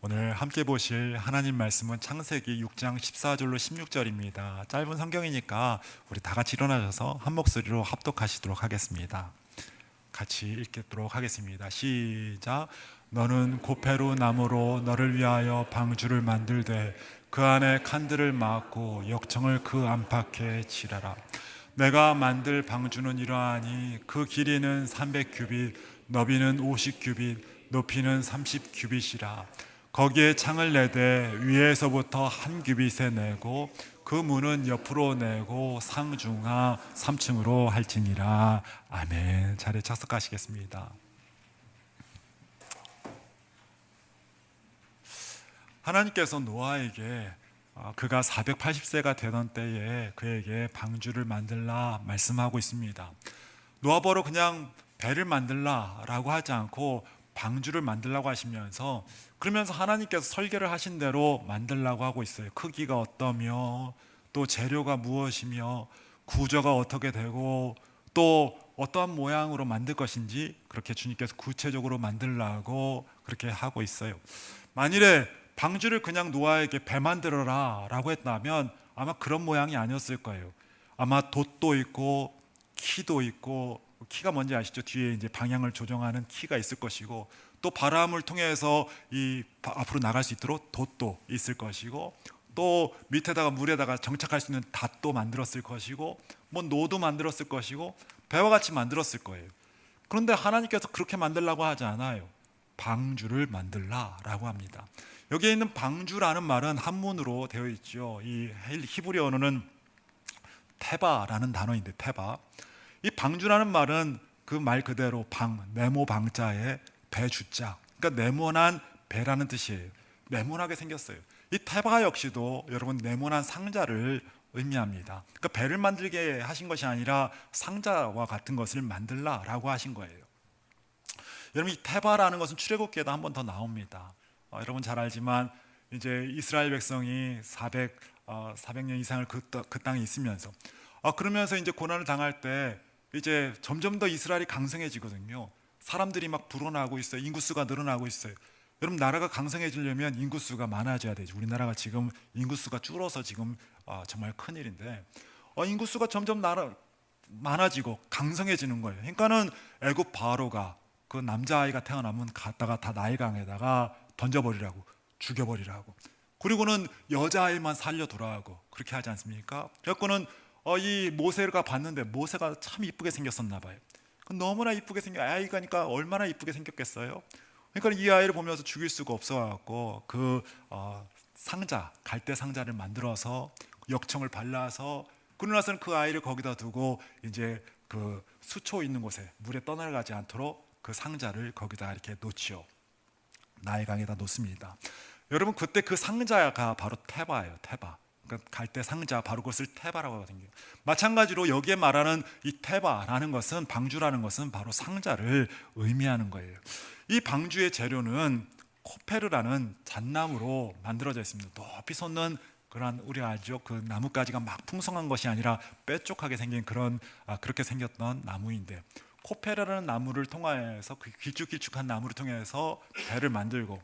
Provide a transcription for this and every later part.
오늘 함께 보실 하나님 말씀은 창세기 6장 14절로 16절입니다. 짧은 성경이니까 우리 다 같이 일어나셔서 한 목소리로 합독하시도록 하겠습니다. 같이 읽도록 하겠습니다. 시작. 너는 고페루 나무로 너를 위하여 방주를 만들되 그 안에 칸들을 막고 역청을 그 안팎에 칠하라. 내가 만들 방주는 이러하니 그 길이는 300규빗, 너비는 50규빗, 높이는 30규빗이라. 거기에 창을 내되 위에서부터 한 규빗에 내고 그 문은 옆으로 내고 상중하 3층으로 할지니라. 아멘. 자리에 착석하시겠습니다. 하나님께서 노아에게 그가 480세가 되던 때에 그에게 방주를 만들라 말씀하고 있습니다. 노아버로 그냥 배를 만들라 라고 하지 않고 방주를 만들라고 하시면서, 그러면서 하나님께서 설계를 하신 대로 만들라고 하고 있어요. 크기가 어떠며 또 재료가 무엇이며 구조가 어떻게 되고 또 어떠한 모양으로 만들 것인지 그렇게 주님께서 구체적으로 만들라고 그렇게 하고 있어요. 만일에 방주를 그냥 노아에게 배 만들어라 라고 했다면 아마 그런 모양이 아니었을 거예요. 아마 돛도 있고 키도 있고, 키가 뭔지 아시죠? 뒤에 이제 방향을 조정하는 키가 있을 것이고, 또 바람을 통해서 이 앞으로 나갈 수 있도록 돛도 있을 것이고, 또 밑에다가 물에다가 정착할 수 있는 닷도 만들었을 것이고, 뭐 노도 만들었을 것이고, 배와 같이 만들었을 거예요. 그런데 하나님께서 그렇게 만들라고 하지 않아요. 방주를 만들라라고 합니다. 여기에 있는 방주라는 말은 한문으로 되어 있죠. 이 히브리 언어는 테바라는 단어인데, 테바. 이 방주라는 말은 그 말 그대로 방, 네모 방자에 배 주자, 그러니까 네모난 배라는 뜻이에요. 네모나게 생겼어요. 이 테바 역시도 여러분 네모난 상자를 의미합니다. 그러니까 배를 만들게 하신 것이 아니라 상자와 같은 것을 만들라라고 하신 거예요. 여러분, 이 테바라는 것은 출애굽기에도 한 번 더 나옵니다. 여러분 잘 알지만 이제 이스라엘 백성이 400년 이상을 그 땅에 있으면서 그러면서 이제 고난을 당할 때 이제 점점 더 이스라엘이 강성해지거든요. 사람들이 막 불어나고 있어요. 인구수가 늘어나고 있어요. 여러분, 나라가 강성해지려면 인구수가 많아져야 되죠. 우리나라가 지금 인구수가 줄어서 지금 정말 큰일인데, 인구수가 점점 많아지고 강성해지는 거예요. 그러니까는 애굽 바로가 그 남자아이가 태어나면 갖다가 다 나일강에다가 던져버리라고, 죽여버리라고, 그리고는 여자아이만 살려 돌아가고 그렇게 하지 않습니까? 그래서는 이 모세가 봤는데 모세가 참 이쁘게 생겼었나 봐요. 너무나 이쁘게 생긴 아이가니까 얼마나 이쁘게 생겼겠어요. 그러니까 이 아이를 보면서 죽일 수가 없어갖고 그 상자, 갈대 상자를 만들어서 역청을 발라서, 그러고 나서는 그 아이를 거기다 두고 이제 그 수초 있는 곳에 물에 떠나가지 않도록 그 상자를 거기다 이렇게 놓지요. 나일강에다 놓습니다. 여러분, 그때 그 상자가 바로 테바예요. 테바. 그러니까 갈대 상자, 바로 그것을 테바라고 하거든요. 마찬가지로 여기에 말하는 이 테바라는 것은, 방주라는 것은 바로 상자를 의미하는 거예요. 이 방주의 재료는 코페르라는 잣나무로 만들어져 있습니다. 높이 솟는 그런, 우리가 알죠, 그 나뭇가지가 막 풍성한 것이 아니라 뾰족하게 생긴 그런 그렇게 생겼던 나무인데, 코페르라는 나무를 통해서, 그 길쭉길쭉한 나무를 통해서 배를 만들고,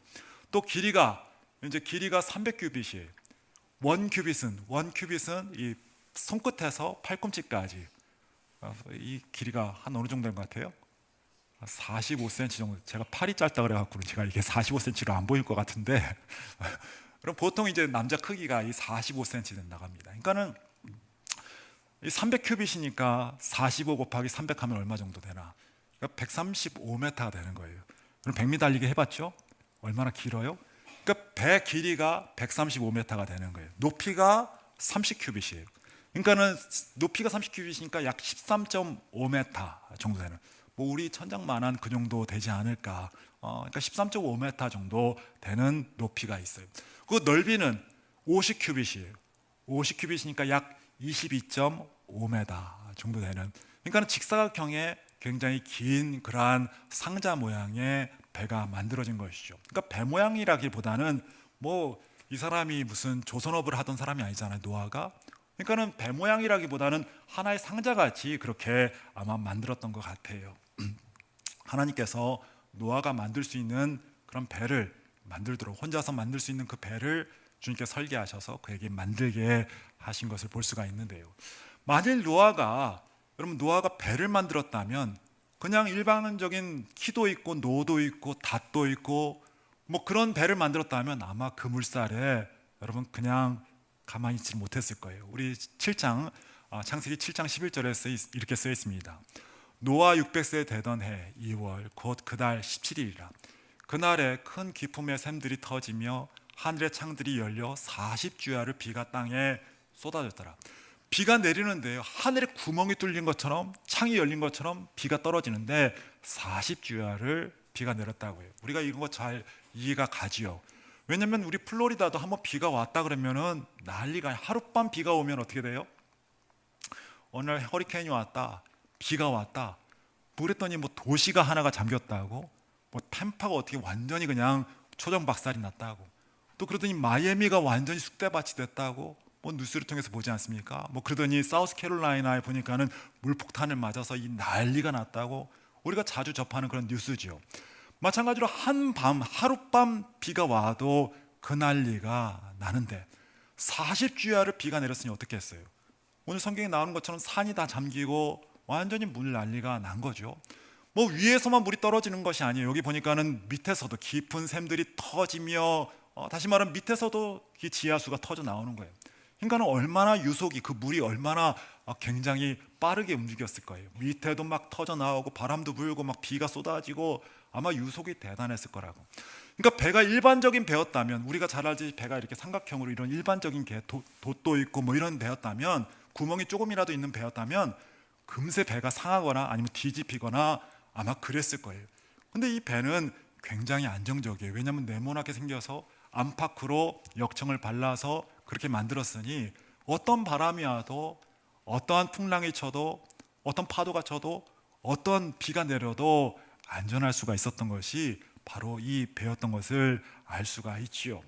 또 길이가 300규빗이에요. 원 큐빗은 이 손끝에서 팔꿈치까지, 이 길이가 한 어느 정도인 것 같아요? 45cm 정도. 제가 팔이 짧다 그래갖고 제가 이게 45cm로 안 보일 것 같은데 그럼 보통 이제 남자 크기가 이 45cm 된다고 합니다. 그러니까는 이 300큐빗이니까 45 곱하기 300 하면 얼마 정도 되나? 그러니까 135m가 되는 거예요. 그럼 100m 달리기 해봤죠? 얼마나 길어요? 그러니까 배 길이가 135m가 되는 거예요. 높이가 30큐빗이에요. 그러니까는 높이가 30큐빗이니까 약 13.5m 정도 되는, 뭐 우리 천장만한 그 정도 되지 않을까. 그러니까 13.5m 정도 되는 높이가 있어요. 그 넓이는 50큐빗이에요. 50큐빗이니까 약 22.5m 정도 되는, 그러니까 직사각형의 굉장히 긴 그러한 상자 모양의 배가 만들어진 것이죠. 그러니까 배 모양이라기보다는 뭐 이 사람이 무슨 조선업을 하던 사람이 아니잖아요, 노아가. 그러니까는 배 모양이라기보다는 하나의 상자같이 그렇게 아마 만들었던 것 같아요. 하나님께서 노아가 만들 수 있는 그런 배를 만들도록, 혼자서 만들 수 있는 그 배를 주님께 설계하셔서 그에게 만들게 하신 것을 볼 수가 있는데요. 만일 여러분 노아가 배를 만들었다면 그냥 일반적인 키도 있고 노도 있고 닷도 있고 뭐 그런 배를 만들었다면 아마 그 물살에 여러분 그냥 가만히 있지 못했을 거예요. 우리 7장 창세기 7장 11절에 이렇게 쓰여 있습니다. 노아 600세 되던 해 2월 곧 그달 17일이라. 그날에 큰 기품의 샘들이 터지며 하늘의 창들이 열려 40주야를 비가 땅에 쏟아졌더라. 비가 내리는데요, 하늘에 구멍이 뚫린 것처럼 창이 열린 것처럼 비가 떨어지는데 40주야를 비가 내렸다고 해요. 우리가 이거 잘 이해가 가지요. 왜냐면 우리 플로리다도 한번 비가 왔다 그러면은 난리가, 하룻밤 비가 오면 어떻게 돼요? 오늘 허리케인이 왔다, 비가 왔다, 그랬더니 뭐 도시가 하나가 잠겼다고, 뭐 템파가 어떻게 완전히 그냥 초정박살이 났다고, 또 그러더니 마이애미가 완전히 쑥대밭이 됐다고 뭐 뉴스를 통해서 보지 않습니까? 뭐 그러더니 사우스캐롤라이나에 보니까는 물폭탄을 맞아서 이 난리가 났다고 우리가 자주 접하는 그런 뉴스죠. 마찬가지로 한밤, 하룻밤 비가 와도 그 난리가 나는데 40주야를 비가 내렸으니 어떻게 했어요? 오늘 성경에 나오는 것처럼 산이 다 잠기고 완전히 물 난리가 난 거죠. 뭐 위에서만 물이 떨어지는 것이 아니에요. 여기 보니까는 밑에서도 깊은 샘들이 터지며 다시 말하면 밑에서도 이 지하수가 터져 나오는 거예요. 그러니까 얼마나 유속이, 그 물이 얼마나 굉장히 빠르게 움직였을 거예요. 밑에도 막 터져 나오고 바람도 불고 막 비가 쏟아지고 아마 유속이 대단했을 거라고. 그러니까 배가 일반적인 배였다면, 우리가 잘 알지, 배가 이렇게 삼각형으로 이런 일반적인 게 돛도 있고 뭐 이런 배였다면, 구멍이 조금이라도 있는 배였다면 금세 배가 상하거나 아니면 뒤집히거나 아마 그랬을 거예요. 근데 이 배는 굉장히 안정적이에요. 왜냐하면 네모나게 생겨서 안팎으로 역청을 발라서 그렇게 만들었으니 어떤 바람이 와도, 어떠한 풍랑이 쳐도, 어떤 파도가 쳐도, 어떤 비가 내려도 안전할 수가 있었던 것이 바로 이 배였던 것을 알 수가 있지요.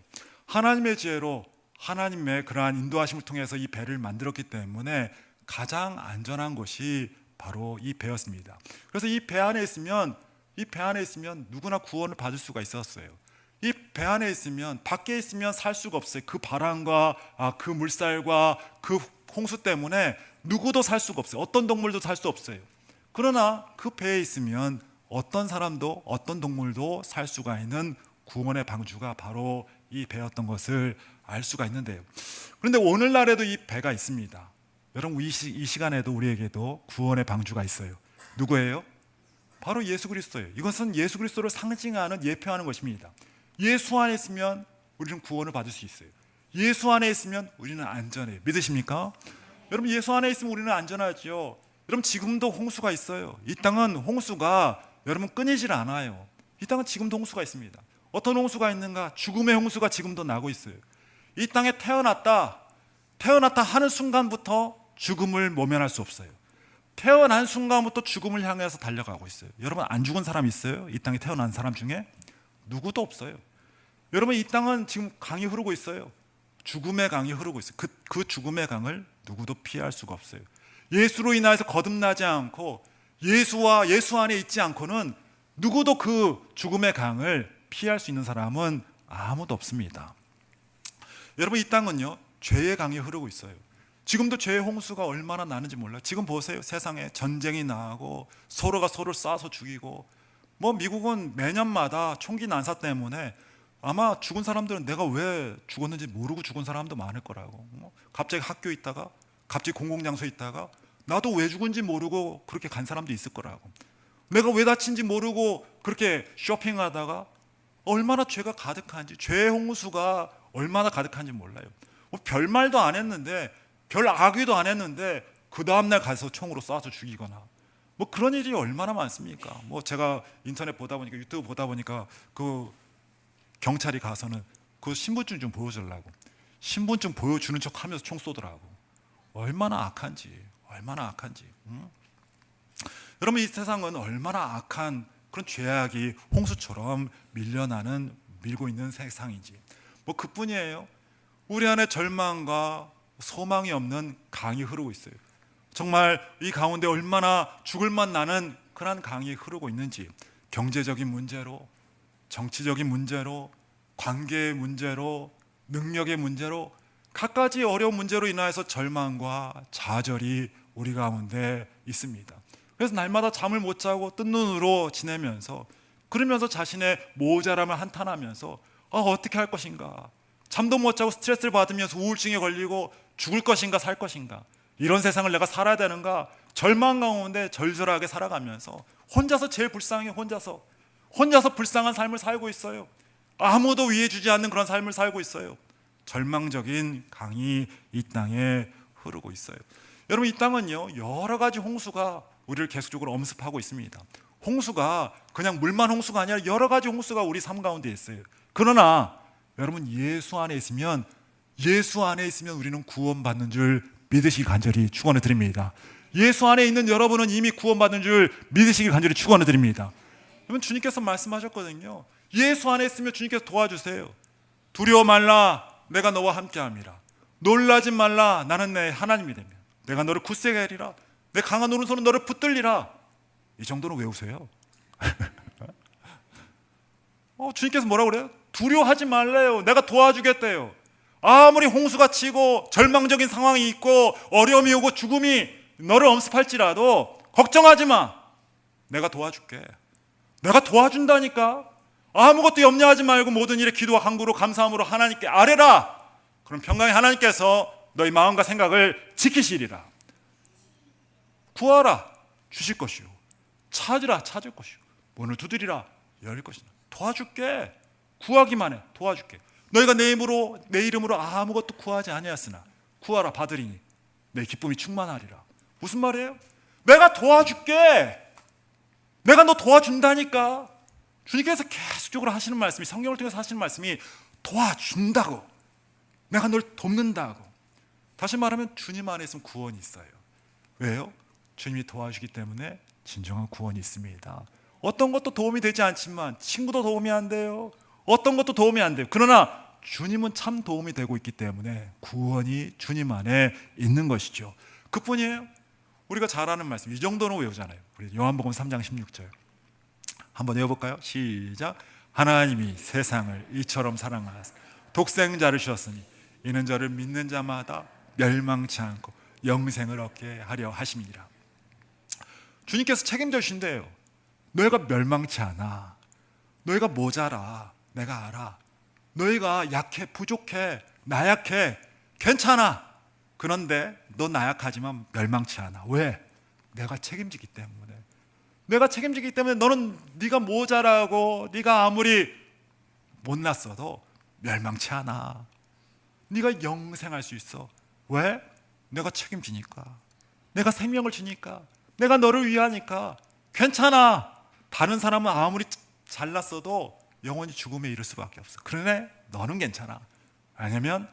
하나님의 지혜로, 하나님의 그러한 인도하심을 통해서 이 배를 만들었기 때문에 가장 안전한 것이 바로 이 배였습니다. 그래서 이 배 안에 있으면 누구나 구원을 받을 수가 있었어요. 이 배 안에 있으면, 밖에 있으면 살 수가 없어요. 그 바람과 그 물살과 그 홍수 때문에 누구도 살 수가 없어요. 어떤 동물도 살 수 없어요. 그러나 그 배에 있으면 어떤 사람도 어떤 동물도 살 수가 있는 구원의 방주가 바로 이 배였던 것을 알 수가 있는데요. 그런데 오늘날에도 이 배가 있습니다. 여러분, 이 시간에도 우리에게도 구원의 방주가 있어요. 누구예요? 바로 예수 그리스도예요. 이것은 예수 그리스도를 상징하는, 예표하는 것입니다. 예수 안에 있으면 우리는 구원을 받을 수 있어요. 예수 안에 있으면 우리는 안전해요. 믿으십니까? 여러분, 예수 안에 있으면 우리는 안전하죠. 여러분, 지금도 홍수가 있어요. 이 땅은 홍수가 여러분 끊이질 않아요. 이 땅은 지금도 홍수가 있습니다. 어떤 홍수가 있는가? 죽음의 홍수가 지금도 나고 있어요. 이 땅에 태어났다 하는 순간부터 죽음을 모면할 수 없어요. 태어난 순간부터 죽음을 향해서 달려가고 있어요. 여러분, 안 죽은 사람 있어요? 이 땅에 태어난 사람 중에? 누구도 없어요. 여러분, 이 땅은 지금 강이 흐르고 있어요. 죽음의 강이 흐르고 있어요. 그 죽음의 강을 누구도 피할 수가 없어요. 예수로 인하여서 거듭나지 않고 예수 안에 있지 않고는 누구도 그 죽음의 강을 피할 수 있는 사람은 아무도 없습니다. 여러분, 이 땅은요, 죄의 강이 흐르고 있어요. 지금도 죄의 홍수가 얼마나 나는지 몰라요. 지금 보세요. 세상에 전쟁이 나고 서로가 서로를 쏴서 죽이고, 뭐 미국은 매년마다 총기 난사 때문에 아마 죽은 사람들은 내가 왜 죽었는지 모르고 죽은 사람도 많을 거라고. 갑자기 학교에 있다가, 갑자기 공공장소에 있다가 나도 왜 죽은지 모르고 그렇게 간 사람도 있을 거라고. 내가 왜 다친지 모르고 그렇게 쇼핑하다가 얼마나 죄가 가득한지, 죄의 홍수가 얼마나 가득한지 몰라요. 뭐 별말도 안 했는데, 별 악의도 안 했는데 그 다음날 가서 총으로 쏴서 죽이거나, 뭐 그런 일이 얼마나 많습니까? 뭐 제가 인터넷 보다 보니까, 유튜브 보다 보니까 그 경찰이 가서는 그 신분증 좀 보여주려고 신분증 보여주는 척 하면서 총 쏘더라고. 얼마나 악한지. 여러분, 이 세상은 얼마나 악한 그런 죄악이 홍수처럼 밀고 있는 세상인지. 뭐 그뿐이에요. 우리 안에 절망과 소망이 없는 강이 흐르고 있어요. 정말 이 가운데 얼마나 죽을 맛 나는 그런 강이 흐르고 있는지, 경제적인 문제로, 정치적인 문제로, 관계의 문제로, 능력의 문제로, 갖가지 어려운 문제로 인하여서 절망과 좌절이 우리 가운데 있습니다. 그래서 날마다 잠을 못 자고 뜬 눈으로 지내면서, 그러면서 자신의 모자람을 한탄하면서 어떻게 할 것인가, 잠도 못 자고 스트레스를 받으면서 우울증에 걸리고 죽을 것인가 살 것인가, 이런 세상을 내가 살아야 되는가, 절망 가운데 절절하게 살아가면서 혼자서 제일 불쌍해, 혼자서 불쌍한 삶을 살고 있어요. 아무도 위해 주지 않는 그런 삶을 살고 있어요. 절망적인 강이 이 땅에 흐르고 있어요. 여러분, 이 땅은요, 여러 가지 홍수가 우리를 계속적으로 엄습하고 있습니다. 홍수가 그냥 물만 홍수가 아니라 여러 가지 홍수가 우리 삶 가운데 있어요. 그러나 여러분, 예수 안에 있으면 우리는 구원받는 줄 믿으시기 간절히 축원을 드립니다. 예수 안에 있는 여러분은 이미 구원받는 줄 믿으시기 간절히 축원을 드립니다. 여러분, 주님께서 말씀하셨거든요. 예수 안에 있으면 주님께서 도와주세요. 두려워 말라, 내가 너와 함께함이라. 놀라지 말라, 나는 내 하나님이 되면 내가 너를 굳세게 하리라. 내 강한 오른손은 너를 붙들리라. 이 정도는 외우세요. 주님께서 뭐라고 그래요? 두려워하지 말래요. 내가 도와주겠대요. 아무리 홍수가 치고 절망적인 상황이 있고 어려움이 오고 죽음이 너를 엄습할지라도 걱정하지 마. 내가 도와줄게. 내가 도와준다니까. 아무것도 염려하지 말고 모든 일에 기도와 간구로 감사함으로 하나님께 아뢰라. 그럼 평강의 하나님께서 너희 마음과 생각을 지키시리라. 구하라, 주실 것이요. 찾으라, 찾을 것이요. 문을 두드리라, 열릴 것이다. 도와줄게. 구하기만 해. 도와줄게. 너희가 내 이름으로 아무것도 구하지 아니하였으나 구하라, 받으리니 내 기쁨이 충만하리라. 무슨 말이에요? 내가 도와줄게. 내가 너 도와준다니까. 주님께서 계속적으로 하시는 말씀이, 성경을 통해서 하시는 말씀이 도와준다고, 내가 널 돕는다고. 다시 말하면 주님 안에 있으면 구원이 있어요. 왜요? 주님이 도와주기 때문에 진정한 구원이 있습니다. 어떤 것도 도움이 되지 않지만, 친구도 도움이 안 돼요. 어떤 것도 도움이 안 돼요. 그러나 주님은 참 도움이 되고 있기 때문에 구원이 주님 안에 있는 것이죠. 그뿐이에요. 우리가 잘 아는 말씀, 이 정도는 외우잖아요. 우리 요한복음 3장 16절 한번 외워볼까요? 시작. 하나님이 세상을 이처럼 사랑하사 독생자를 주셨으니 이는 저를 믿는 자마다 멸망치 않고 영생을 얻게 하려 하심이니라. 주님께서 책임져 주신대요. 너희가 멸망치 않아. 너희가 모자라. 내가 알아. 너희가 약해, 부족해, 나약해, 괜찮아. 그런데 너 나약하지만 멸망치 않아. 왜? 내가 책임지기 때문에. 내가 책임지기 때문에 너는 네가 모자라고, 네가 아무리 못났어도 멸망치 않아. 네가 영생할 수 있어. 왜? 내가 책임지니까. 내가 생명을 주니까. 내가 너를 위하니까. 괜찮아. 다른 사람은 아무리 잘났어도 영원히 죽음에 이를 수밖에 없어. 그러네, 너는 괜찮아. 왜냐면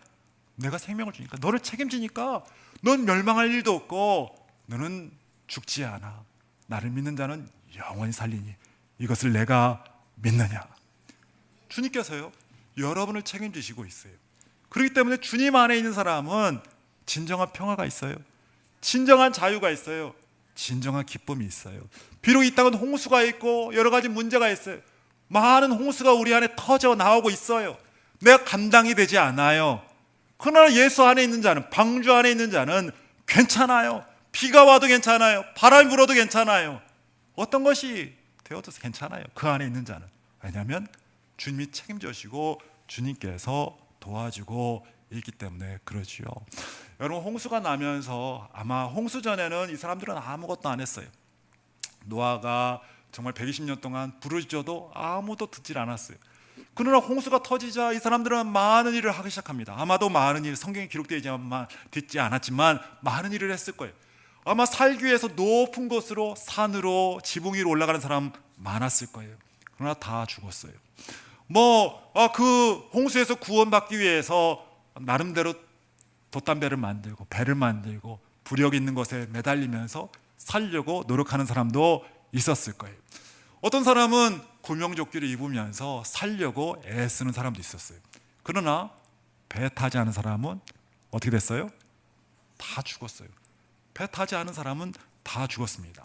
내가 생명을 주니까, 너를 책임지니까. 넌 멸망할 일도 없고 너는 죽지 않아. 나를 믿는 자는 영원히 살리니 이것을 내가 믿느냐. 주님께서요, 여러분을 책임지시고 있어요. 그렇기 때문에 주님 안에 있는 사람은 진정한 평화가 있어요. 진정한 자유가 있어요. 진정한 기쁨이 있어요. 비록 이 땅은 홍수가 있고 여러 가지 문제가 있어요. 많은 홍수가 우리 안에 터져 나오고 있어요. 내가 감당이 되지 않아요. 그러나 예수 안에 있는 자는, 방주 안에 있는 자는 괜찮아요. 비가 와도 괜찮아요. 바람이 불어도 괜찮아요. 어떤 것이 되어도 괜찮아요. 그 안에 있는 자는. 왜냐하면 주님이 책임져 주시고 주님께서 도와주고 있기 때문에 그러지요. 여러분, 홍수가 나면서 아마 홍수 전에는 이 사람들은 아무것도 안 했어요. 노아가 정말 120년 동안 부르짖어도 아무도 듣질 않았어요. 그러나 홍수가 터지자 이 사람들은 많은 일을 하기 시작합니다. 아마도 많은 일, 성경에 기록되지 않았지만 많은 일을 했을 거예요. 아마 살기 위해서 높은 곳으로, 산으로, 지붕 위로 올라가는 사람 많았을 거예요. 그러나 다 죽었어요. 그 홍수에서 구원받기 위해서 나름대로 돛담배를 만들고 배를 만들고 부력 있는 것에 매달리면서 살려고 노력하는 사람도 있었을 거예요. 어떤 사람은 구명조끼를 입으면서 살려고 애쓰는 사람도 있었어요. 그러나 배 타지 않은 사람은 어떻게 됐어요? 다 죽었어요. 배 타지 않은 사람은 다 죽었습니다.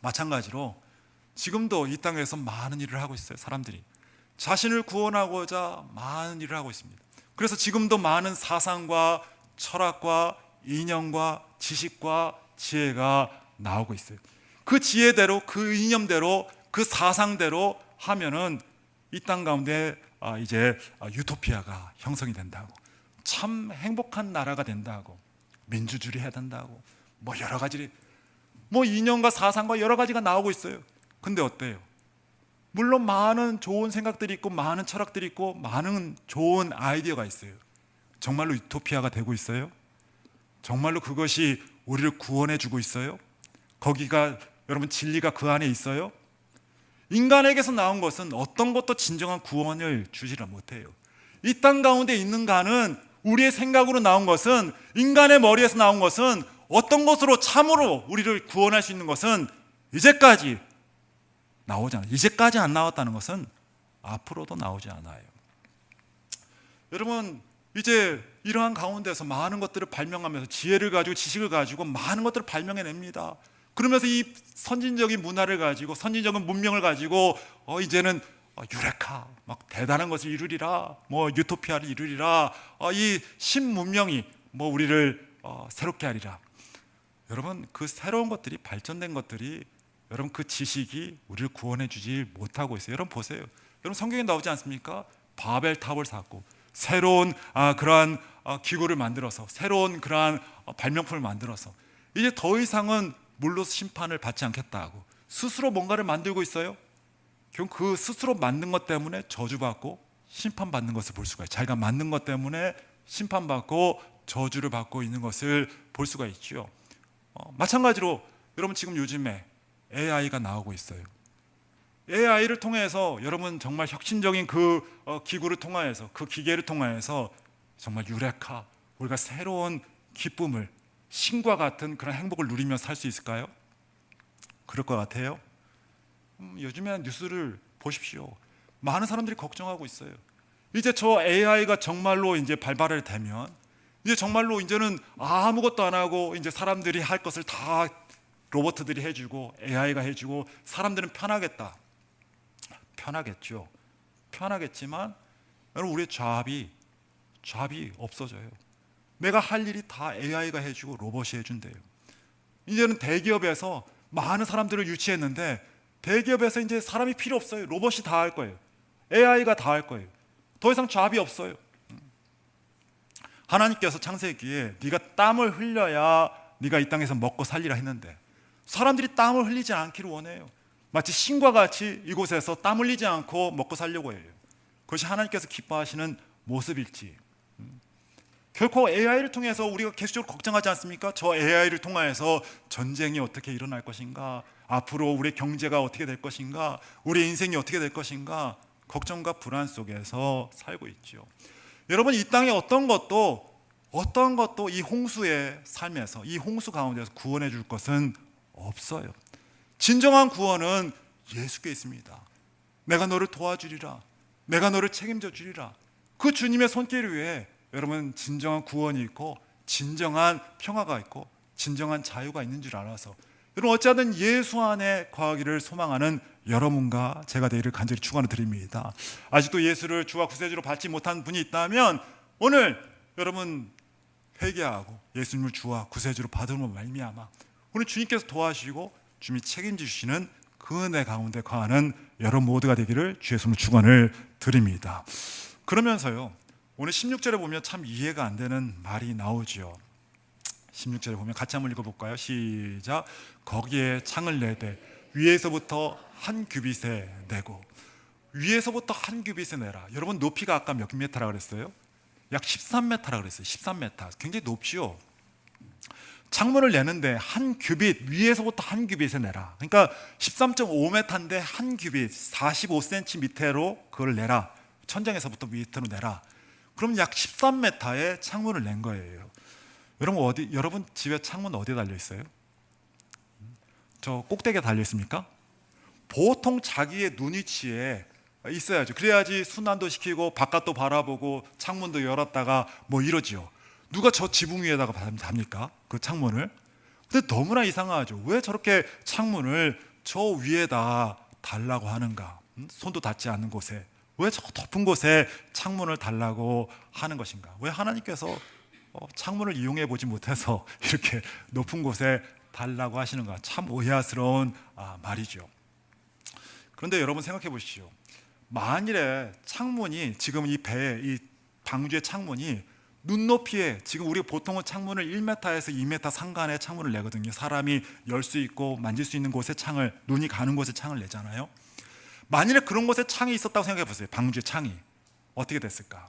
마찬가지로 지금도 이 땅에서 많은 일을 하고 있어요. 사람들이 자신을 구원하고자 많은 일을 하고 있습니다. 그래서 지금도 많은 사상과 철학과 이념과 지식과 지혜가 나오고 있어요. 그 지혜대로, 그 이념대로, 그 사상대로 하면은 이 땅 가운데 이제 유토피아가 형성이 된다고, 참 행복한 나라가 된다고, 민주주의 해야 된다고, 뭐 여러 가지 이념과 사상과 여러 가지가 나오고 있어요. 근데 어때요? 물론 많은 좋은 생각들이 있고 많은 철학들이 있고 많은 좋은 아이디어가 있어요. 정말로 유토피아가 되고 있어요? 정말로 그것이 우리를 구원해 주고 있어요? 거기가 여러분 진리가 그 안에 있어요? 인간에게서 나온 것은 어떤 것도 진정한 구원을 주지를 못해요. 이 땅 가운데 있는 가는 우리의 생각으로 나온 것은, 인간의 머리에서 나온 것은, 어떤 것으로 참으로 우리를 구원할 수 있는 것은 이제까지 나오지 않아요. 이제까지 안 나왔다는 것은 앞으로도 나오지 않아요. 여러분, 이제 이러한 가운데서 많은 것들을 발명하면서 지혜를 가지고 지식을 가지고 많은 것들을 발명해냅니다. 그러면서 이 선진적인 문화를 가지고 선진적인 문명을 가지고 이제는 유레카, 막 대단한 것을 이루리라, 뭐 유토피아를 이루리라, 이 신문명이 뭐 우리를 새롭게 하리라. 여러분, 그 새로운 것들이, 발전된 것들이, 여러분 그 지식이 우리를 구원해 주지 못하고 있어요. 여러분 보세요. 여러분 성경에 나오지 않습니까? 바벨탑을 쌓고 새로운 그러한 기구를 만들어서, 새로운 그러한 발명품을 만들어서 이제 더 이상은 물로서 심판을 받지 않겠다고 스스로 뭔가를 만들고 있어요. 결국 그 스스로 만든 것 때문에 저주받고 심판받는 것을 볼 수가 있어요. 자기가 만든 것 때문에 심판받고 저주를 받고 있는 것을 볼 수가 있죠. 마찬가지로 여러분 지금 요즘에 AI가 나오고 있어요. AI를 통해서 여러분 정말 혁신적인 그 기구를 통하여서, 그 기계를 통하여서 정말 유레카, 우리가 새로운 기쁨을, 신과 같은 그런 행복을 누리며 살 수 있을까요? 그럴 것 같아요. 요즘에 뉴스를 보십시오. 많은 사람들이 걱정하고 있어요. 이제 저 AI가 정말로 이제 발발을 되면, 이제 정말로 이제는 아무것도 안 하고 이제 사람들이 할 것을 다 로봇들이 해주고 AI가 해주고 사람들은 편하겠다. 편하겠죠. 편하겠지만 여러분, 우리의 잡이 없어져요. 내가 할 일이 다 AI가 해주고 로봇이 해준대요. 이제는 대기업에서 많은 사람들을 유치했는데 대기업에서 이제 사람이 필요 없어요. 로봇이 다 할 거예요. AI가 다 할 거예요. 더 이상 잡이 없어요. 하나님께서 창세기에 네가 땀을 흘려야 네가 이 땅에서 먹고 살리라 했는데 사람들이 땀을 흘리지 않기를 원해요. 마치 신과 같이 이곳에서 땀 흘리지 않고 먹고 살려고 해요. 그것이 하나님께서 기뻐하시는 모습일지. 결코 AI를 통해서 우리가 계속적으로 걱정하지 않습니까? 저 AI를 통해서 전쟁이 어떻게 일어날 것인가, 앞으로 우리의 경제가 어떻게 될 것인가, 우리의 인생이 어떻게 될 것인가, 걱정과 불안 속에서 살고 있죠. 여러분, 이 땅에 어떤 것도 이 홍수의 삶에서, 이 홍수 가운데서 구원해 줄 것은 없어요. 진정한 구원은 예수께 있습니다. 내가 너를 도와주리라, 내가 너를 책임져 주리라. 그 주님의 손길 위에 여러분 진정한 구원이 있고 진정한 평화가 있고 진정한 자유가 있는 줄 알아서 여러분 어찌하든 예수 안에 거하기를 소망하는 여러분과 제가 되기를 간절히 축원을 드립니다. 아직도 예수를 주와 구세주로 받지 못한 분이 있다면 오늘 여러분 회개하고 예수님을 주와 구세주로 받음으로 말미암아 오늘 주님께서 도와주시고 주님이 책임지시는 그 은혜 가운데 거하는 여러분 모두가 되기를 주의 손으로 축원을 드립니다. 그러면서요, 오늘 16절에 보면 참 이해가 안 되는 말이 나오죠. 16절에 보면 같이 한번 읽어볼까요? 시작. 거기에 창을 내되 위에서부터 한 규빗에 내고. 위에서부터 한 규빗에 내라. 여러분 높이가 아까 몇 미터라고 그랬어요? 약 13m라고 그랬어요. 13m. 굉장히 높지요. 창문을 내는데 한 규빗, 위에서부터 한 규빗에 내라. 그러니까 13.5m인데 한 규빗, 45cm 밑으로 그걸 내라. 천장에서부터 밑으로 내라. 그럼 약 13m의 창문을 낸 거예요. 여러분 집에 창문 어디에 달려 있어요? 저 꼭대기에 달려 있습니까? 보통 자기의 눈 위치에 있어야죠. 그래야지 순환도 시키고 바깥도 바라보고 창문도 열었다가 뭐 이러지요. 누가 저 지붕 위에다가 답니까? 그 창문을. 근데 너무나 이상하죠. 왜 저렇게 창문을 저 위에다 달라고 하는가? 손도 닿지 않는 곳에 왜 저 높은 곳에 창문을 달라고 하는 것인가? 왜 하나님께서 창문을 이용해 보지 못해서 이렇게 높은 곳에 달라고 하시는가? 참 의아스러운 말이죠. 그런데 여러분 생각해 보십시오. 만일에 창문이 지금 이 배의 이 방주의 창문이 눈높이에, 지금 우리가 보통은 창문을 1m에서 2m 상간의 창문을 내거든요. 사람이 열 수 있고 만질 수 있는 곳에 창을, 눈이 가는 곳에 창을 내잖아요. 만일에 그런 곳에 창이 있었다고 생각해 보세요. 방주의 창이 어떻게 됐을까?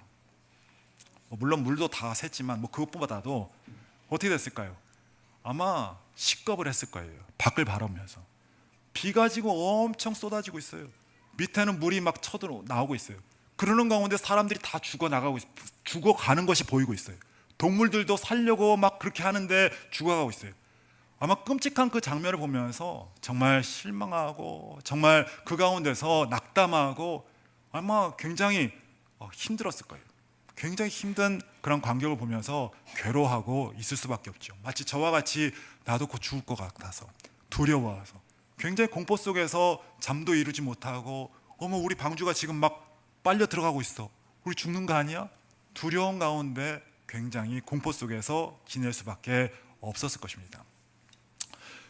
물론 물도 다 샜지만 그것보다도 어떻게 됐을까요? 아마 식겁을 했을 거예요. 밖을 바라보면서. 비가 지금 엄청 쏟아지고 있어요. 밑에는 물이 막 쳐들어 나오고 있어요. 그러는 가운데 사람들이 다 죽어가는 것이 보이고 있어요. 동물들도 살려고 막 그렇게 하는데 죽어가고 있어요. 아마 끔찍한 그 장면을 보면서 정말 실망하고 정말 그 가운데서 낙담하고 아마 굉장히 힘들었을 거예요. 굉장히 힘든 그런 광경을 보면서 괴로워하고 있을 수밖에 없죠. 마치 저와 같이 나도 곧 죽을 것 같아서 두려워서 굉장히 공포 속에서 잠도 이루지 못하고 어머 우리 방주가 지금 막 빨려 들어가고 있어. 우리 죽는 거 아니야? 두려운 가운데 굉장히 공포 속에서 지낼 수밖에 없었을 것입니다.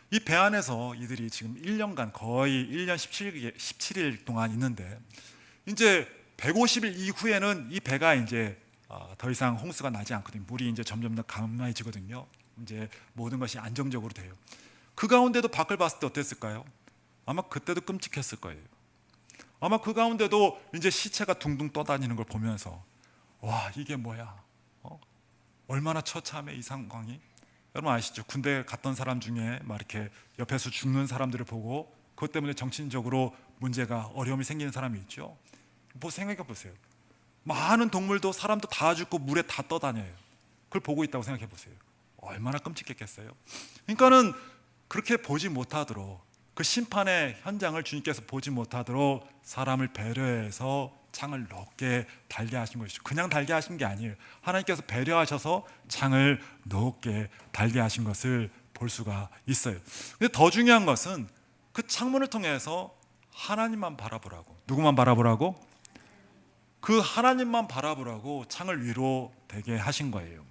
이 배 안에서 이들이 지금 1년간 거의 1년 17일 동안 있는데 이제 150일 이후에는 이 배가 이제 더 이상 홍수가 나지 않거든요. 물이 이제 점점 더 가라앉거든요. 이제 모든 것이 안정적으로 돼요. 그 가운데도 밖을 봤을 때 어땠을까요? 아마 그때도 끔찍했을 거예요. 아마 그 가운데도 이제 시체가 둥둥 떠다니는 걸 보면서 와 이게 뭐야? 얼마나 처참해 이 상황이? 여러분 아시죠? 군대 갔던 사람 중에 막 이렇게 옆에서 죽는 사람들을 보고 그것 때문에 정신적으로 문제가 어려움이 생기는 사람이 있죠. 생각해 보세요. 많은 동물도 사람도 다 죽고 물에 다 떠다녀요. 그걸 보고 있다고 생각해 보세요. 얼마나 끔찍했겠어요. 그러니까는 그렇게 보지 못하도록 그 심판의 현장을 주님께서 보지 못하도록 사람을 배려해서 창을 높게 달게 하신 것이죠. 그냥 달게 하신 게 아니에요. 하나님께서 배려하셔서 창을 높게 달게 하신 것을 볼 수가 있어요. 근데 더 중요한 것은 그 창문을 통해서 하나님만 바라보라고. 누구만 바라보라고? 그 하나님만 바라보라고 창을 위로 되게 하신 거예요.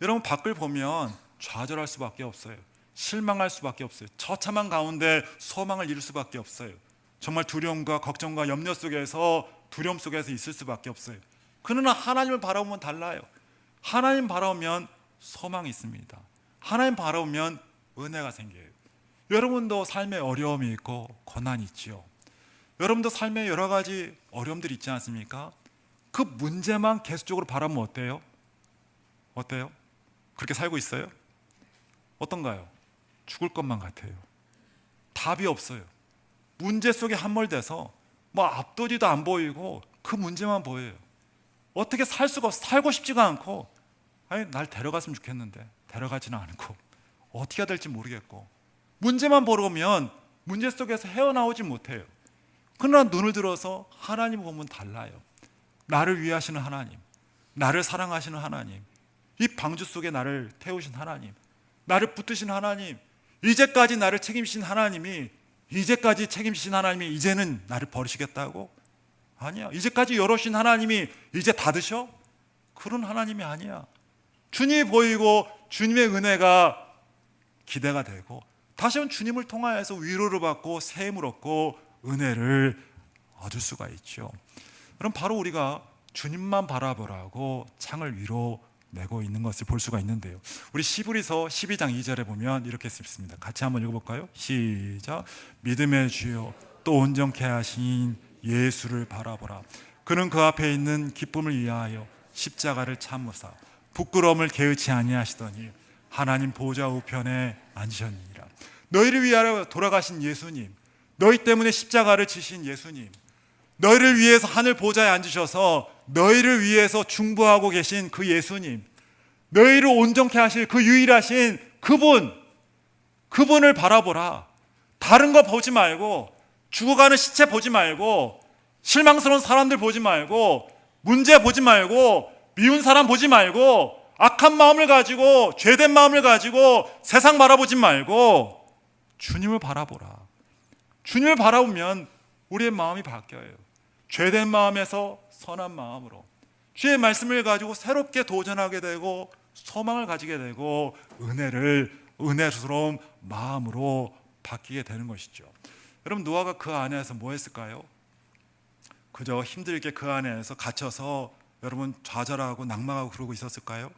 여러분 밖을 보면 좌절할 수밖에 없어요. 실망할 수밖에 없어요. 처참한 가운데 소망을 이룰 수밖에 없어요. 정말 두려움과 걱정과 염려 속에서 두려움 속에서 있을 수밖에 없어요. 그러나 하나님을 바라보면 달라요. 하나님 바라보면 소망이 있습니다. 하나님 바라보면 은혜가 생겨요. 여러분도 삶에 어려움이 있고 고난이 있지요. 여러분도 삶에 여러 가지 어려움들이 있지 않습니까? 그 문제만 계속적으로 바라보면 어때요? 어때요? 그렇게 살고 있어요? 어떤가요? 죽을 것만 같아요. 답이 없어요. 문제 속에 함몰돼서 앞도리도 안 보이고 그 문제만 보여요. 어떻게 살 수가 없어. 살고 싶지가 않고 날 데려갔으면 좋겠는데 데려가지는 않고 어떻게 해야 될지 모르겠고 문제만 보면 문제 속에서 헤어나오지 못해요. 그러나 눈을 들어서 하나님을 보면 달라요. 나를 위하시는 하나님, 나를 사랑하시는 하나님, 이 방주 속에 나를 태우신 하나님, 나를 붙드신 하나님, 이제까지 나를 책임지신 하나님이 이제까지 책임지신 하나님이 이제는 나를 버리시겠다고? 아니야. 이제까지 열어주신 하나님이 이제 닫으셔? 그런 하나님이 아니야. 주님이 보이고 주님의 은혜가 기대가 되고 다시 한번 주님을 통하여서 위로를 받고 세임을 얻고 은혜를 얻을 수가 있죠. 그럼 바로 우리가 주님만 바라보라고 창을 위로 내고 있는 것을 볼 수가 있는데요. 우리 시브리서 12장 2절에 보면 이렇게 쓰습니다. 같이 한번 읽어볼까요? 시작. 믿음의 주여 또 온전케 하신 예수를 바라보라. 그는 그 앞에 있는 기쁨을 위하여 십자가를 참으사 부끄러움을 개의치 아니하시더니 하나님 보좌 우편에 앉으셨느니라. 너희를 위하여 돌아가신 예수님, 너희 때문에 십자가를 지신 예수님, 너희를 위해서 하늘 보좌에 앉으셔서 너희를 위해서 중보하고 계신 그 예수님, 너희를 온전케 하실 그 유일하신 그분을 바라보라. 다른 거 보지 말고, 죽어가는 시체 보지 말고, 실망스러운 사람들 보지 말고, 문제 보지 말고, 미운 사람 보지 말고, 악한 마음을 가지고, 죄된 마음을 가지고 세상 바라보지 말고 주님을 바라보라. 주님을 바라보면 우리의 마음이 바뀌어요. 죄된 마음에서 선한 마음으로 주의 말씀을 가지고 새롭게 도전하게 되고 소망을 가지게 되고 은혜스러운 마음으로 바뀌게 되는 것이죠. 여러분, 노아가 그 안에서 뭐 했을까요? 그저 힘들게 그 안에서 갇혀서 여러분 좌절하고 낭망하고 그러고 있었을까요?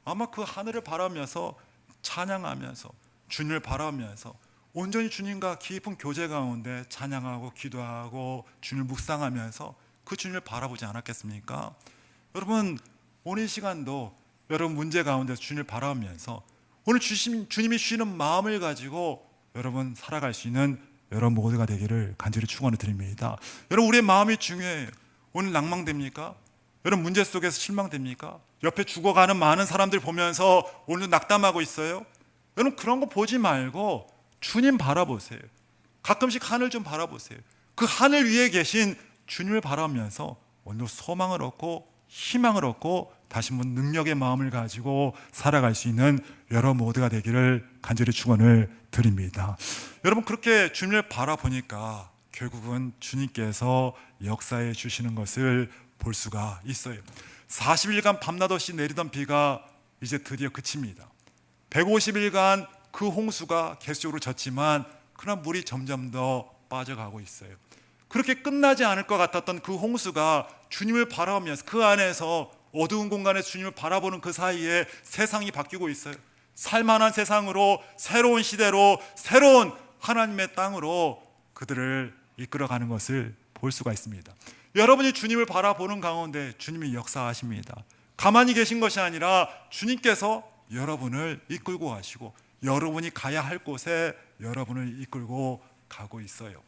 아마 그 하늘을 바라면서 찬양하면서 주님을 바라면서 온전히 주님과 깊은 교제 가운데 찬양하고 기도하고 주님을 묵상하면서 그 주님을 바라보지 않았겠습니까? 여러분, 오늘 이 시간도 여러분 문제 가운데 주님을 바라보면서 오늘 주님이 주시는 마음을 가지고 여러분 살아갈 수 있는 여러분 모두가 되기를 간절히 축원을 드립니다. 여러분, 우리의 마음이 중요해요. 오늘 낭망됩니까? 여러분, 문제 속에서 실망됩니까? 옆에 죽어가는 많은 사람들 보면서 오늘도 낙담하고 있어요? 여러분, 그런 거 보지 말고 주님 바라보세요. 가끔씩 하늘 좀 바라보세요. 그 하늘 위에 계신 주님을 바라보면서 오늘 소망을 얻고 희망을 얻고 다시 한번 능력의 마음을 가지고 살아갈 수 있는 여러분 모두가 되기를 간절히 축원을 드립니다. 여러분, 그렇게 주님을 바라보니까 결국은 주님께서 역사해 주시는 것을 볼 수가 있어요. 40일간 밤낮 없이 내리던 비가 이제 드디어 그칩니다. 150일간 그 홍수가 계속적으로 졌지만 그러나 물이 점점 더 빠져가고 있어요. 그렇게 끝나지 않을 것 같았던 그 홍수가 주님을 바라보면서 그 안에서 어두운 공간에서 주님을 바라보는 그 사이에 세상이 바뀌고 있어요. 살만한 세상으로, 새로운 시대로, 새로운 하나님의 땅으로 그들을 이끌어가는 것을 볼 수가 있습니다. 여러분이 주님을 바라보는 가운데 주님이 역사하십니다. 가만히 계신 것이 아니라 주님께서 여러분을 이끌고 가시고 여러분이 가야 할 곳에 여러분을 이끌고 가고 있어요.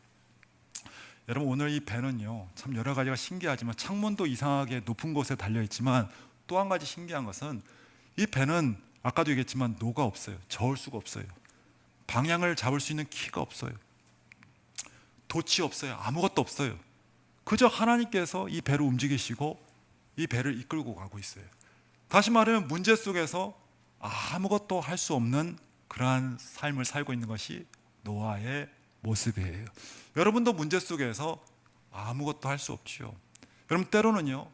여러분, 오늘 이 배는요 참 여러 가지가 신기하지만 창문도 이상하게 높은 곳에 달려있지만 또 한 가지 신기한 것은 이 배는 아까도 얘기했지만 노가 없어요. 저을 수가 없어요. 방향을 잡을 수 있는 키가 없어요. 돛이 없어요. 아무것도 없어요. 그저 하나님께서 이 배를 움직이시고 이 배를 이끌고 가고 있어요. 다시 말하면 문제 속에서 아무것도 할 수 없는 그러한 삶을 살고 있는 것이 노아의 모습이에요. 여러분도 문제 속에서 아무것도 할 수 없지요. 여러분, 때로는요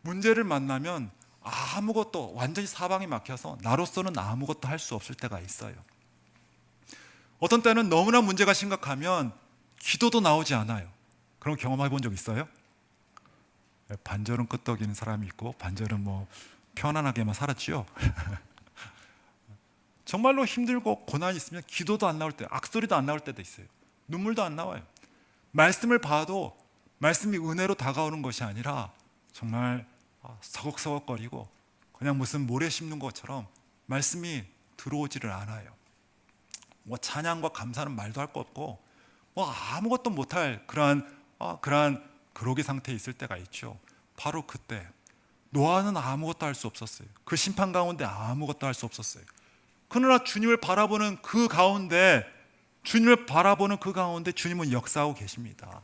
문제를 만나면 아무것도 완전히 사방이 막혀서 나로서는 아무것도 할 수 없을 때가 있어요. 어떤 때는 너무나 문제가 심각하면 기도도 나오지 않아요. 그런 경험해 본 적 있어요? 반절은 끄떡이는 사람이 있고 반절은 뭐 편안하게만 살았지요. 정말로 힘들고 고난이 있으면 기도도 안 나올 때, 악소리도 안 나올 때도 있어요. 눈물도 안 나와요. 말씀을 봐도 말씀이 은혜로 다가오는 것이 아니라 정말 서걱서걱거리고 그냥 무슨 모래 씹는 것처럼 말씀이 들어오지를 않아요. 뭐 찬양과 감사는 말도 할 거 없고 뭐 아무것도 못할 그러한 그러기 상태에 있을 때가 있죠. 바로 그때 노아는 아무것도 할 수 없었어요. 그 심판 가운데 아무것도 할 수 없었어요. 그러나 주님을 바라보는 그 가운데 주님은 역사하고 계십니다.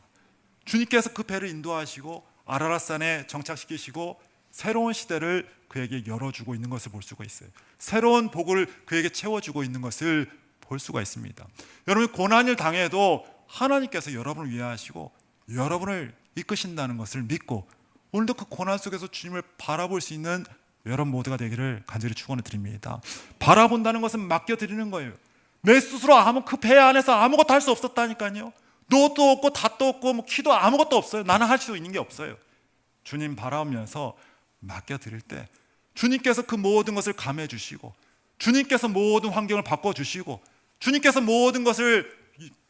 주님께서 그 배를 인도하시고 아라랏산에 정착시키시고 새로운 시대를 그에게 열어주고 있는 것을 볼 수가 있어요. 새로운 복을 그에게 채워주고 있는 것을 볼 수가 있습니다. 여러분, 고난을 당해도 하나님께서 여러분을 위하시고 여러분을 이끄신다는 것을 믿고 오늘도 그 고난 속에서 주님을 바라볼 수 있는 여러분 모두가 되기를 간절히 축원을 드립니다. 바라본다는 것은 맡겨드리는 거예요. 내 스스로 그 배 안에서 아무것도 할 수 없었다니까요. 노도 없고 닷도 없고 뭐 키도 아무것도 없어요. 나는 할 수 있는 게 없어요. 주님 바라보면서 맡겨드릴 때 주님께서 그 모든 것을 감해 주시고 주님께서 모든 환경을 바꿔주시고 주님께서 모든 것을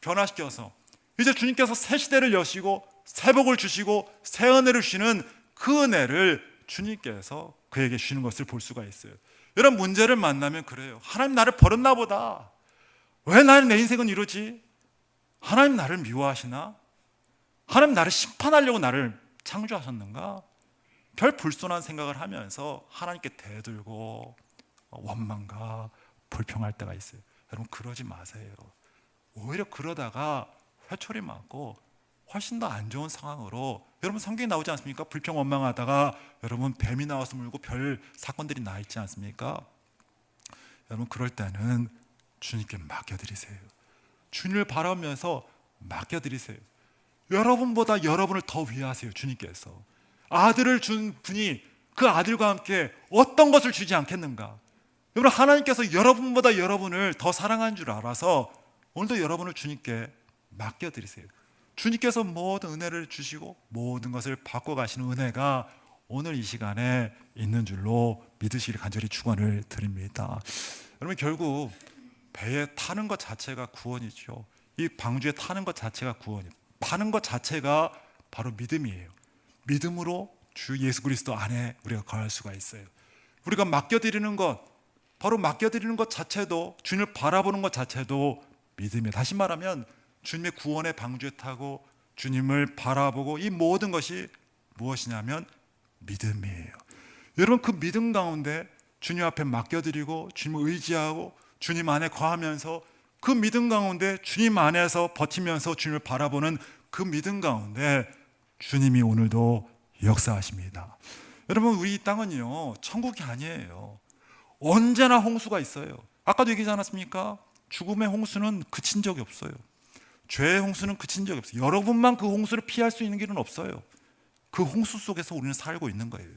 변화시켜서 이제 주님께서 새 시대를 여시고 새 복을 주시고 새 은혜를 주시는 그 은혜를 주님께서 그에게 주시는 것을 볼 수가 있어요. 여러분, 문제를 만나면 그래요. 하나님 나를 버렸나 보다. 왜 나는 내 인생은 이러지? 하나님 나를 미워하시나? 하나님 나를 심판하려고 나를 창조하셨는가? 별 불손한 생각을 하면서 하나님께 대들고 원망과 불평할 때가 있어요. 여러분, 그러지 마세요. 오히려 그러다가 회초리 맞고 훨씬 더 안 좋은 상황으로, 여러분 성경에 나오지 않습니까? 불평 원망하다가 여러분 뱀이 나와서 물고 별 사건들이 나 있지 않습니까? 여러분, 그럴 때는 주님께 맡겨드리세요. 주님을 바라보면서 맡겨드리세요. 여러분보다 여러분을 더 위하세요. 주님께서 아들을 준 분이 그 아들과 함께 어떤 것을 주지 않겠는가? 여러분, 하나님께서 여러분보다 여러분을 더 사랑한 줄 알아서 오늘도 여러분을 주님께 맡겨드리세요. 주님께서 모든 은혜를 주시고 모든 것을 받고 가시는 은혜가 오늘 이 시간에 있는 줄로 믿으시길 간절히 축원을 드립니다. 여러분, 결국 배에 타는 것 자체가 구원이죠. 이 방주에 타는 것 자체가 구원이에요. 타는 것 자체가 바로 믿음이에요. 믿음으로 주 예수 그리스도 안에 우리가 거할 수가 있어요. 우리가 맡겨드리는 것, 바로 맡겨드리는 것 자체도, 주님을 바라보는 것 자체도 믿음이에요. 다시 말하면 주님의 구원의 방주에 타고 주님을 바라보고, 이 모든 것이 무엇이냐면 믿음이에요. 여러분, 그 믿음 가운데 주님 앞에 맡겨드리고 주님을 의지하고 주님 안에 거하면서, 그 믿음 가운데 주님 안에서 버티면서 주님을 바라보는 그 믿음 가운데 주님이 오늘도 역사하십니다. 여러분, 우리 이 땅은요, 천국이 아니에요. 언제나 홍수가 있어요. 아까도 얘기하지 않았습니까? 죽음의 홍수는 그친 적이 없어요. 죄의 홍수는 그친 적이 없어요. 여러분만 그 홍수를 피할 수 있는 길은 없어요. 그 홍수 속에서 우리는 살고 있는 거예요.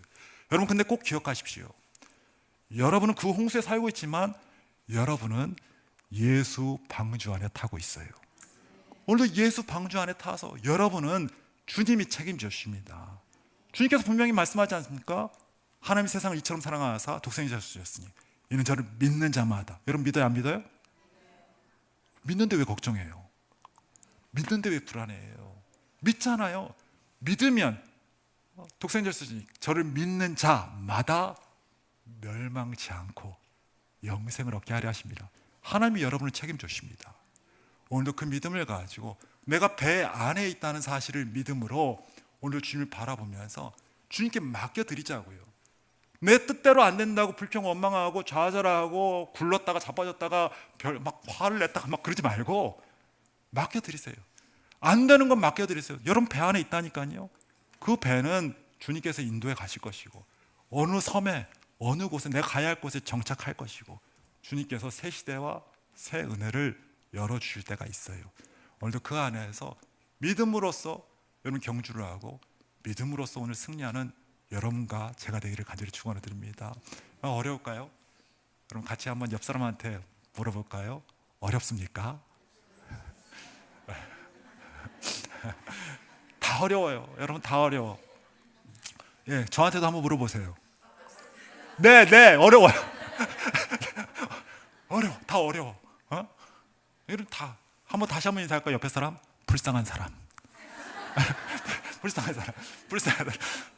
여러분, 근데 꼭 기억하십시오. 여러분은 그 홍수에 살고 있지만 여러분은 예수 방주 안에 타고 있어요. 오늘도 예수 방주 안에 타서 여러분은 주님이 책임져 주십니다. 주님께서 분명히 말씀하지 않습니까? 하나님이 세상을 이처럼 사랑하사 독생자를 주셨으니 이는 저를 믿는 자마다. 여러분, 믿어요, 안 믿어요? 믿는데 왜 걱정해요? 믿는데 왜 불안해요? 믿잖아요. 믿으면 독생자를 주시니 저를 믿는 자마다 멸망치 않고 영생을 얻게 하려 하십니다. 하나님이 여러분을 책임져 주십니다. 오늘도 그 믿음을 가지고 내가 배 안에 있다는 사실을 믿음으로 오늘 주님을 바라보면서 주님께 맡겨드리자고요. 내 뜻대로 안 된다고 불평 원망하고 좌절하고 굴렀다가 자빠졌다가 막 화를 냈다가 막 그러지 말고 맡겨드리세요. 안 되는 건 맡겨드리세요. 여러분, 배 안에 있다니까요. 그 배는 주님께서 인도해 가실 것이고 어느 섬에 어느 곳에 내가 가야 할 곳에 정착할 것이고 주님께서 새 시대와 새 은혜를 열어주실 때가 있어요. 오늘도 그 안에서 믿음으로써 여러분 경주를 하고 믿음으로써 오늘 승리하는 여러분과 제가 되기를 간절히 축원을 드립니다. 어려울까요? 여러분, 같이 한번 옆 사람한테 물어볼까요? 어렵습니까? 다 어려워요. 여러분, 다 어려워. 예, 저한테도 한번 물어보세요. 네, 어려워요. 어려워, 다 어려워. 여러분, 다 한번 다시 한번 인사할까요? 옆에 사람? 불쌍한 사람. 불쌍한 사람.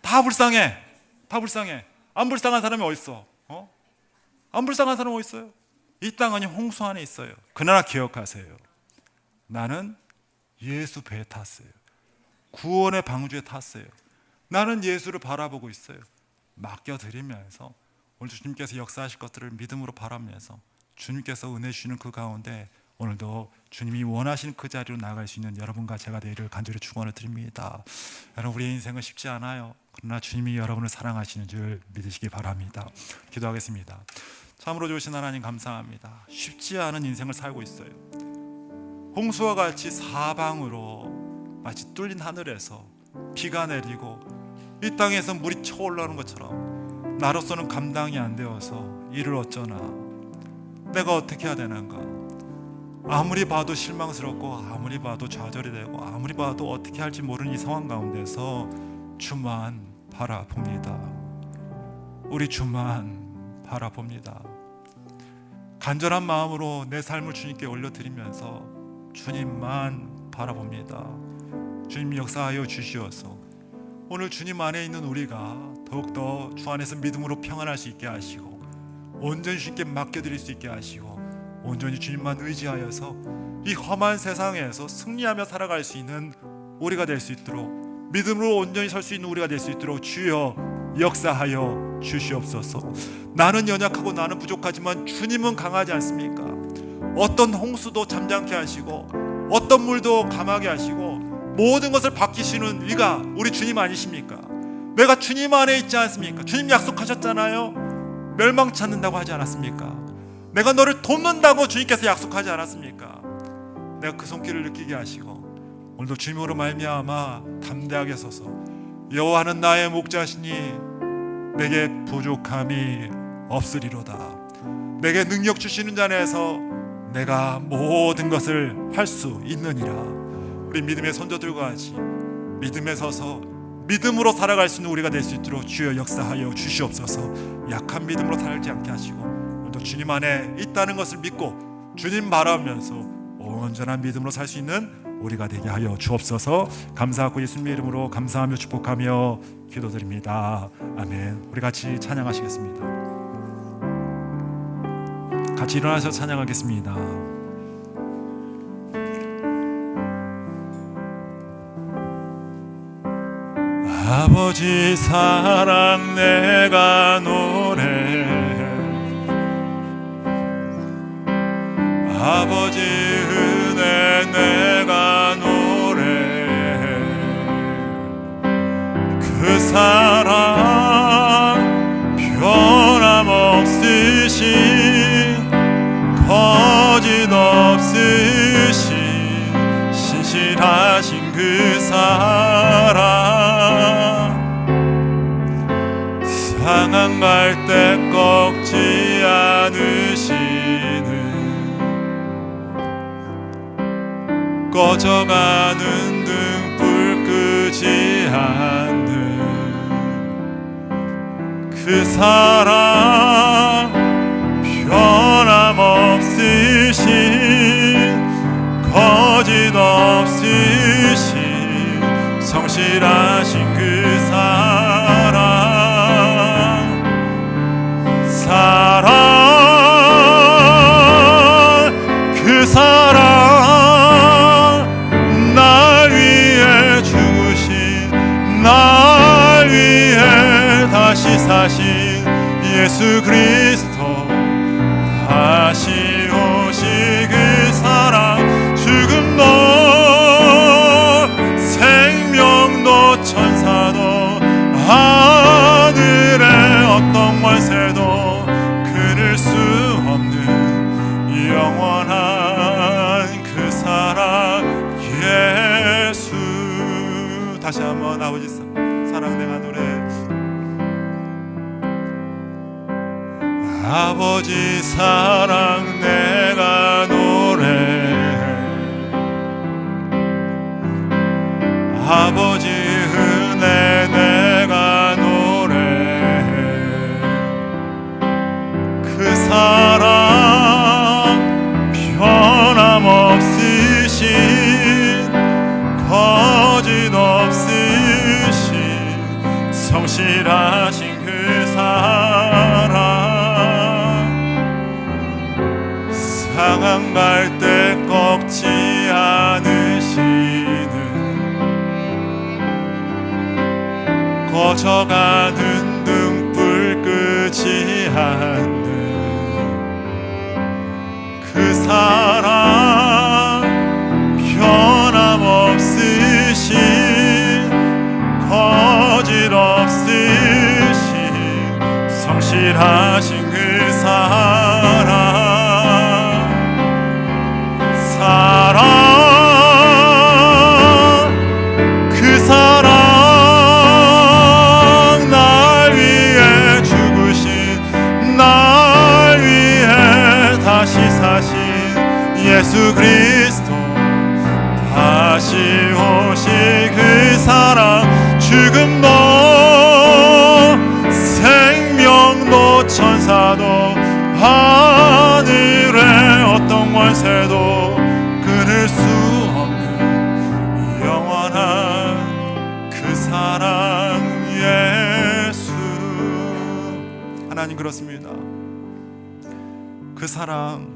다 불쌍해. 안 불쌍한 사람이 어디 있어? 안 불쌍한 사람이 어디 있어요? 이 땅은 홍수 안에 있어요. 그러나 기억하세요. 나는 예수 배에 탔어요. 구원의 방주에 탔어요. 나는 예수를 바라보고 있어요. 맡겨드리면서 오늘 주님께서 역사하실 것들을 믿음으로 바라면서 주님께서 은혜 주시는 그 가운데 오늘도 주님이 원하시는 그 자리로 나아갈 수 있는 여러분과 제가 되기를 간절히 축원을 드립니다. 여러분, 우리의 인생은 쉽지 않아요. 그러나 주님이 여러분을 사랑하시는 줄 믿으시기 바랍니다. 기도하겠습니다. 참으로 좋으신 하나님, 감사합니다. 쉽지 않은 인생을 살고 있어요. 홍수와 같이 사방으로 마치 뚫린 하늘에서 비가 내리고 이 땅에서 물이 쳐올라오는 것처럼 나로서는 감당이 안 되어서 이를 어쩌나, 내가 어떻게 해야 되는가, 아무리 봐도 실망스럽고 아무리 봐도 좌절이 되고 아무리 봐도 어떻게 할지 모르는 이 상황 가운데서 주만 바라봅니다. 우리 주만 바라봅니다. 간절한 마음으로 내 삶을 주님께 올려드리면서 주님만 바라봅니다. 주님 역사하여 주시어서 오늘 주님 안에 있는 우리가 더욱더 주 안에서 믿음으로 평안할 수 있게 하시고 온전히 주님께 맡겨드릴 수 있게 하시고 온전히 주님만 의지하여서 이 험한 세상에서 승리하며 살아갈 수 있는 우리가 될 수 있도록, 믿음으로 온전히 설 수 있는 우리가 될 수 있도록 주여 역사하여 주시옵소서. 나는 연약하고 나는 부족하지만 주님은 강하지 않습니까? 어떤 홍수도 잠잠케 하시고 어떤 물도 감하게 하시고 모든 것을 바뀌시는 이가 우리 주님 아니십니까? 내가 주님 안에 있지 않습니까? 주님 약속하셨잖아요. 멸망치 않는다고 하지 않았습니까? 내가 너를 돕는다고 주님께서 약속하지 않았습니까? 내가 그 손길을 느끼게 하시고 오늘도 주님으로 말미암아 담대하게 서서 여호와는 나의 목자시니 내게 부족함이 없으리로다. 내게 능력 주시는 자 안에서 내가 모든 것을 할 수 있느니라. 우리 믿음의 선조들과 같이 믿음에 서서 믿음으로 살아갈 수 있는 우리가 될 수 있도록 주여 역사하여 주시옵소서. 약한 믿음으로 살지 않게 하시고 오늘도 주님 안에 있다는 것을 믿고 주님 바라면서 온전한 믿음으로 살 수 있는 우리가 되게 하여 주옵소서. 감사하고 예수님의 이름으로 감사하며 축복하며 기도드립니다. 아멘. 우리 같이 찬양하시겠습니다. 같이 일어나서 찬양하겠습니다. 아버지 사랑 내가 노래해, 아버지 은혜 내가 노래해. 그 사랑 변함없으신 거짓 없으신 신실하신 그 사랑, 상한 갈 때 꺾지 않으시는 꺼져가는 등불 끄지 않는 그 사랑, 변함없으신 거짓 없으신 성실하신 그 사랑, 그 사랑, 날 위해 죽으신, 날 위해 다시 사신 예수 그리스도, 다시 오실 그 사랑, 죽음도 생명도 천사도 하늘의 어떤 권세도 끊을 수 없는 영원한 그 사랑 예수. 다시 한번 아버지 사랑 내가 노래해. 아버지 사랑 내가 노래해, 아버지 은혜 내가 노래해. 그 사랑 변함없으신 거짓 없으신 성실하신 그 사랑, 상한 갈 때 꺾지 않으시는 꺼져가는 등불 끄지 않는 그 사랑, 변함없으신 거짓 없으신 성실하신 그 사랑, 그 사랑, 날 위해 죽으신, 날 위해 다시 사신 예수 그리스도, 다시 오실 그 사랑, 죽음도 생명도 천사도 하늘의 어떤 권세도 끊을 수 없는 영원한 그 사랑 예수. 하나님 그렇습니다. 그 사랑,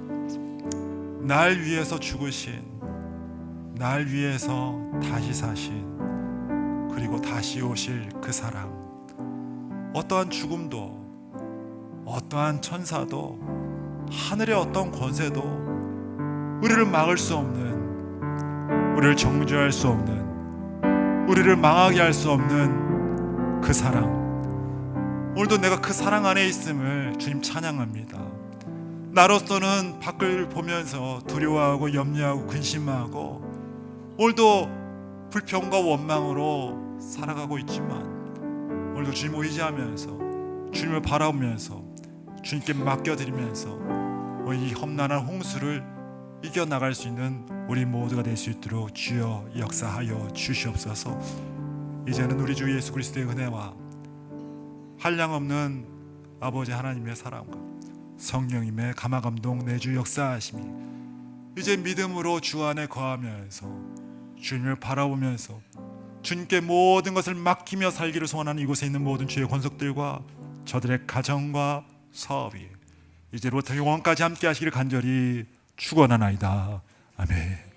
날 위해서 죽으신, 날 위해서 다시 사신, 그리고 다시 오실 그 사랑, 어떠한 죽음도 어떠한 천사도 하늘의 어떤 권세도 우리를 막을 수 없는, 우리를 정죄할 수 없는, 우리를 망하게 할 수 없는 그 사랑. 오늘도 내가 그 사랑 안에 있음을 주님 찬양합니다. 나로서는 밖을 보면서 두려워하고 염려하고 근심하고 오늘도 불평과 원망으로 살아가고 있지만 오늘도 주님을 의지하면서 주님을 바라보면서 주님께 맡겨드리면서 이 험난한 홍수를 이겨나갈 수 있는 우리 모두가 될 수 있도록 주여 역사하여 주시옵소서. 이제는 우리 주 예수 그리스도의 은혜와 한량없는 아버지 하나님의 사랑과 성령님의 감화감동 내주 역사하심이 이제 믿음으로 주 안에 거하면서 주님을 바라보면서 주님께 모든 것을 맡기며 살기를 소원하는 이곳에 있는 모든 주의 권속들과 저들의 가정과 사업이 이제로부터 영원까지 함께 하시기를 간절히 축원하나이다. 아멘.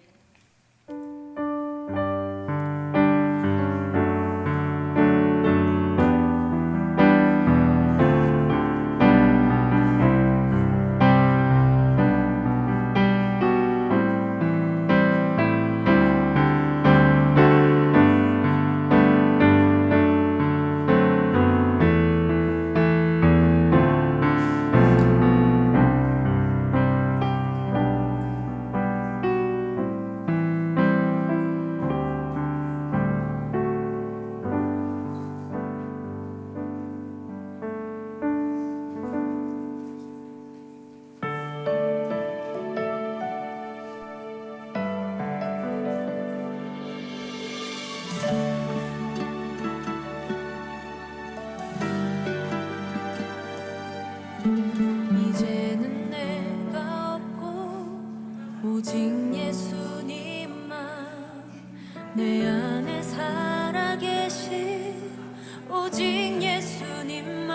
이제는 내가 없고 오직 예수님만 내 안에 살아계신 오직 예수님만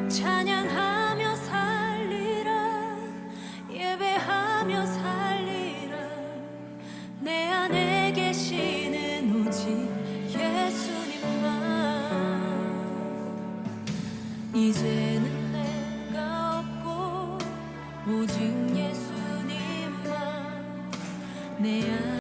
찬양하며 살리라 예배하며 살리라 내 안에 계시는 오직 예수님만 이제는 오직 예수님만 내